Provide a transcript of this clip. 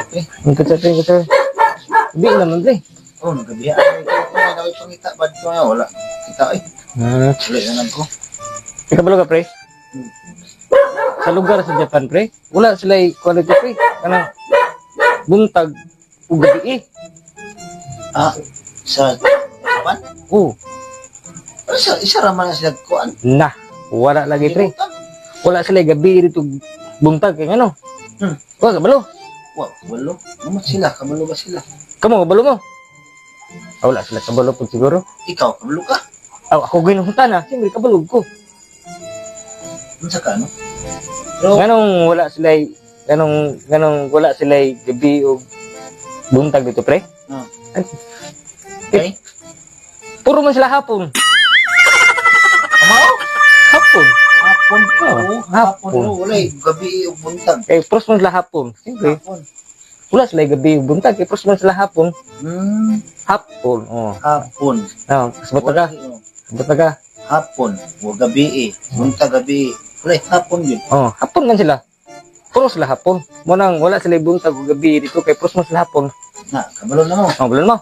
pre. Ang katsa. Di naman, pre. Oh, nagabihan ako ito. May nakipangita. Ba't ko nga? Wala. Kita eh. Wala na ko. Ikabalo ka, pre? Sa lugar sa Japan, pre, wala sila quality, pre. Kanang buntag ug gabi. Ah, sa Japan? Oo. Isa raman na sila kuan. Nah, wala lagi, pre. Wala sila gabi dito buntag. Kaya ano? Wala, kabalo. Wow, kabalo. Ano sila? Kabalo ba sila? Kamu, kabalo mo? Ah, wala sila kabalo po siguro. Ikaw, kabalo ka? Ah, ako ginuhutan na. Siyempre, kabalog ko. Ano sa ka, no? Pero, Ganong wala sila gabi o buntag dito, pre? okay. Puro man sila hapon. Amaw? Hapon. Hapon po. Oh, Hapon hapon. po. Wala eh. Gabi o buntag. Eh, pros man sila hapon. Siyempre, Hapon. wala sila gabi o buntag. Eh, pros man sila hapon. Hapon. Oh. Hapon. Ah, sabot ka. Wala, Sabot ka. hapon. O gabi eh. Buntag gabi. Wala eh. Hapon yun. Oh, hapon man sila. Puro sila hapon. Munang wala sila buntag o gabi dito kay pros man sila hapon. Na, kabalo na mo. Oh, bulan mo.